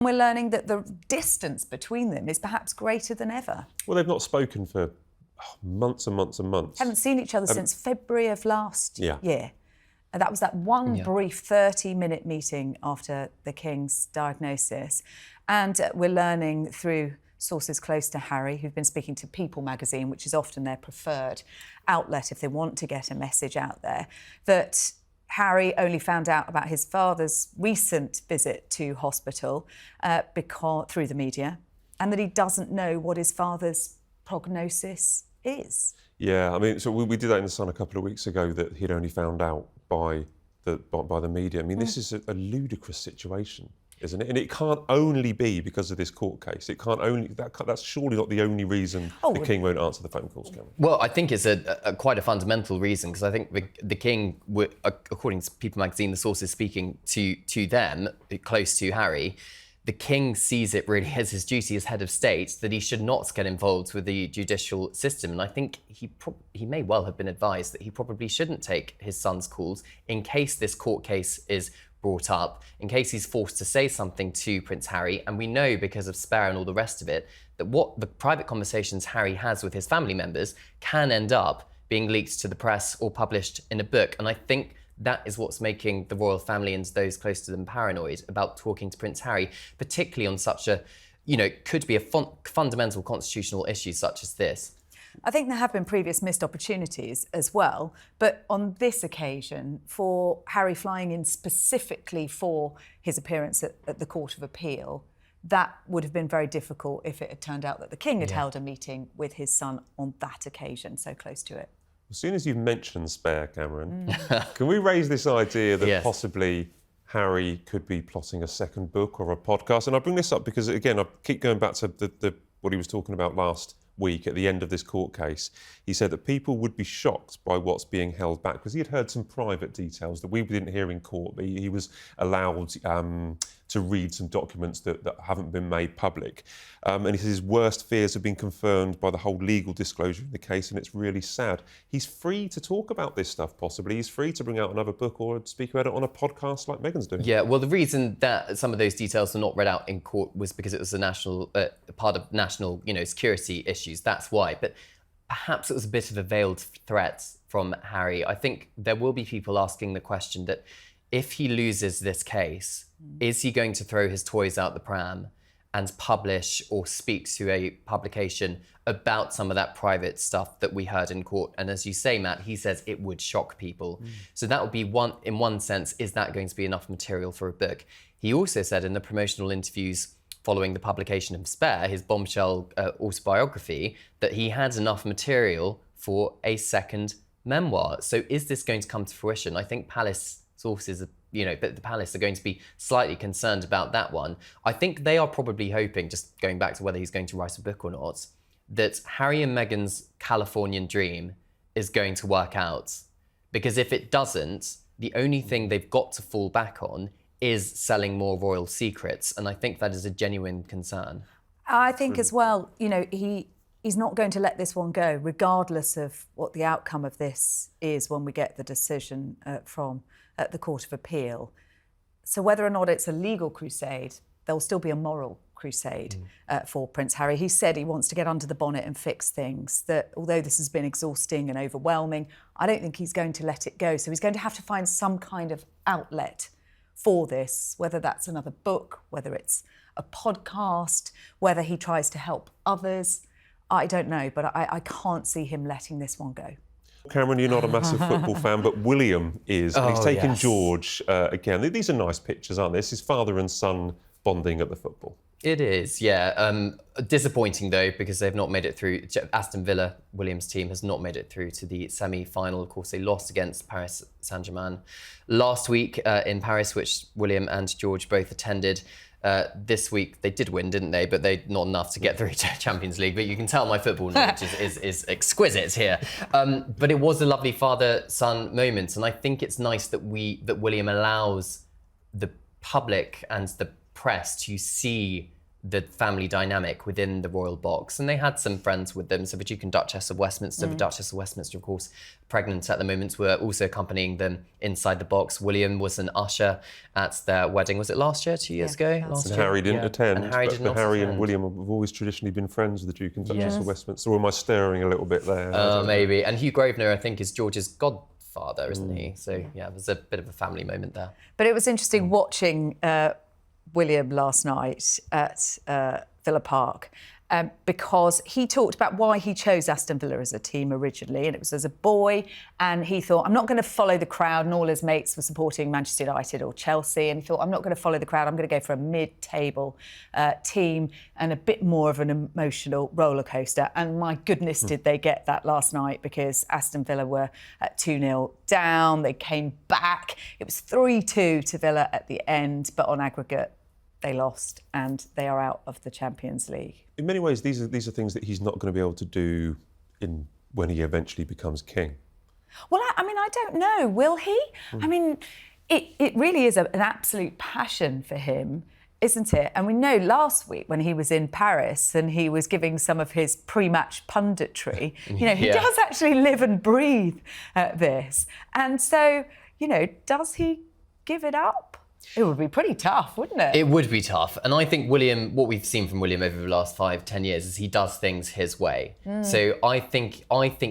We're learning that the distance between them is perhaps greater than ever. Well, they've not spoken for months and months and months. Haven't seen each other since February of last year. And that was that one brief 30-minute meeting after the King's diagnosis. And we're learning through sources close to Harry, who've been speaking to People magazine, which is often their preferred outlet if they want to get a message out there, that Harry only found out about his father's recent visit to hospital through the media, and that he doesn't know what his father's prognosis is. Yeah, I mean, so we did that in The Sun a couple of weeks ago, that he'd only found out by the media. I mean, this is a ludicrous situation, isn't it? And it can't only be because of this court case. It can't only that's surely not the only reason the King won't answer the phone calls, Cameron. Well, I think it's quite a fundamental reason, because I think the King, according to People magazine, the sources speaking to them, close to Harry, the King sees it really as his duty as head of state that he should not get involved with the judicial system. And I think he may well have been advised that he probably shouldn't take his son's calls in case this court case is brought up, in case he's forced to say something to Prince Harry. And we know, because of Spare and all the rest of it, that what the private conversations Harry has with his family members can end up being leaked to the press or published in a book. And I think that is what's making the royal family and those close to them paranoid about talking to Prince Harry, particularly on such a, could be a fundamental constitutional issue such as this. I think there have been previous missed opportunities as well, but on this occasion, for Harry flying in specifically for his appearance at the Court of Appeal, that would have been very difficult if it had turned out that the King had held a meeting with his son on that occasion, so close to it. As soon as you've mentioned Spare, Cameron, can we raise this idea that possibly Harry could be plotting a second book or a podcast? And I bring this up because, again, I keep going back to what he was talking about last week at the end of this court case. He said that people would be shocked by what's being held back, because he had heard some private details that we didn't hear in court, but he was allowed to read some documents that haven't been made public. And he says his worst fears have been confirmed by the whole legal disclosure in the case, and it's really sad. He's free to talk about this stuff, possibly. He's free to bring out another book or speak about it on a podcast like Meghan's doing. Yeah, well, the reason that some of those details were not read out in court was because it was a national part of national, security issues. That's why. But perhaps it was a bit of a veiled threat from Harry. I think there will be people asking the question that if he loses this case, is he going to throw his toys out the pram and publish or speak to a publication about some of that private stuff that we heard in court? And as you say, Matt, he says it would shock people. So that would be in one sense, is that going to be enough material for a book? He also said in the promotional interviews following the publication of Spare, his bombshell autobiography, that he had enough material for a second memoir. So is this going to come to fruition? I think Palace sources, the Palace are going to be slightly concerned about that one. I think they are probably hoping, just going back to whether he's going to write a book or not, that Harry and Meghan's Californian dream is going to work out. Because if it doesn't, the only thing they've got to fall back on is selling more royal secrets. And I think that is a genuine concern. I think as well, he's not going to let this one go, regardless of what the outcome of this is when we get the decision from the Court of Appeal. So whether or not it's a legal crusade, there'll still be a moral crusade for Prince Harry. He said he wants to get under the bonnet and fix things, that although this has been exhausting and overwhelming, I don't think he's going to let it go. So he's going to have to find some kind of outlet for this, whether that's another book, whether it's a podcast, whether he tries to help others. I don't know, but I can't see him letting this one go. Cameron, you're not a massive football fan, but William is. And he's taken George again. These are nice pictures, aren't they? This is father and son bonding at the football. It is, yeah. Disappointing, though, because they've not made it through. Aston Villa, William's team, has not made it through to the semi-final. Of course, they lost against Paris Saint-Germain last week in Paris, which William and George both attended. This week they did win, didn't they? But they not enough to get through to Champions League. But you can tell my football knowledge is exquisite here. But it was a lovely father-son moment, and I think it's nice that William allows the public and the press to see the family dynamic within the royal box. And they had some friends with them. So the Duke and Duchess of Westminster, the Duchess of Westminster, of course, pregnant at the moment, were also accompanying them inside the box. William was an usher at their wedding. Was it last year, 2 years ago? Last And year? Harry didn't attend, And Harry but, did but not Harry attend. and William have always traditionally been friends with the Duke and Duchess of Westminster. Or am I stirring a little bit there? Oh, maybe. And Hugh Grosvenor, I think, is George's godfather, isn't he? So, yeah, there's a bit of a family moment there. But it was interesting watching William last night at Villa Park because he talked about why he chose Aston Villa as a team originally, and it was as a boy, and he thought, I'm not going to follow the crowd, and all his mates were supporting Manchester United or Chelsea, and he thought, I'm not going to follow the crowd, I'm going to go for a mid-table team and a bit more of an emotional roller coaster. And my goodness, did they get that last night, because Aston Villa were at 2-0 down, they came back, it was 3-2 to Villa at the end, but on aggregate, they lost and they are out of the Champions League. In many ways, these are things that he's not going to be able to do when he eventually becomes king. Well, I mean, I don't know. Will he? I mean, it really is an absolute passion for him, isn't it? And we know last week when he was in Paris and he was giving some of his pre-match punditry, he does actually live and breathe this. And so, does he give it up? It would be pretty tough, wouldn't it? It would be tough. And I think William, what we've seen from William over the last 5-10 years is he does things his way. So I think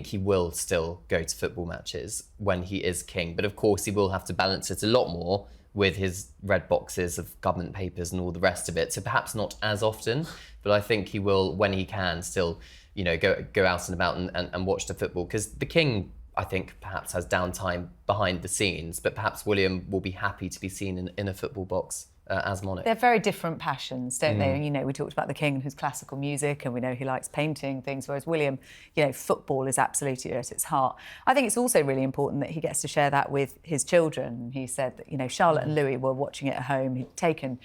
he will still go to football matches when he is king. But of course, he will have to balance it a lot more with his red boxes of government papers and all the rest of it. So perhaps not as often, but I think he will, when he can, still, go out and about and watch the football. Because the king, I think, perhaps has downtime behind the scenes, but perhaps William will be happy to be seen in a football box as monarch. They're very different passions, don't they? And, we talked about the king and his classical music, and we know he likes painting things, whereas William, football is absolutely at its heart. I think it's also really important that he gets to share that with his children. He said that, Charlotte and Louis were watching it at home. He'd taken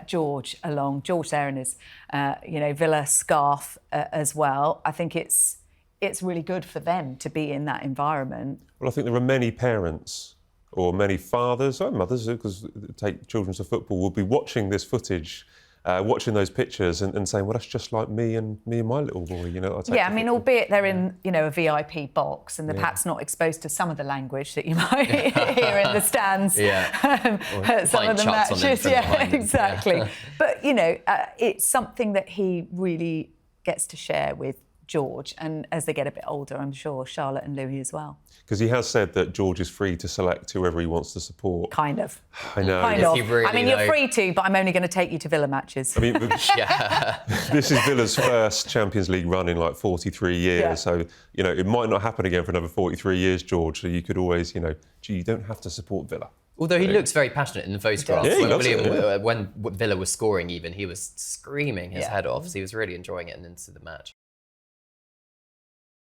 George along. George there in his, Villa scarf as well. I think it's really good for them to be in that environment. Well, I think there are many parents or many fathers or mothers, because take children to football, will be watching this footage, watching those pictures and saying, well, that's just like me and my little boy, albeit they're in, a VIP box and they're perhaps not exposed to some of the language that you might hear in the stands at some of the matches. Exactly. But, it's something that he really gets to share with George, and as they get a bit older, I'm sure Charlotte and Louis as well. Because he has said that George is free to select whoever he wants to support. Kind of. I know. Kind of. You're free to, but I'm only going to take you to Villa matches. This is Villa's first Champions League run in 43 years, so it might not happen again for another 43 years, George. So you could always, you don't have to support Villa. Although he looks very passionate in the photographs. Yeah, when Villa was scoring, even he was screaming his head off. So he was really enjoying it and into the match.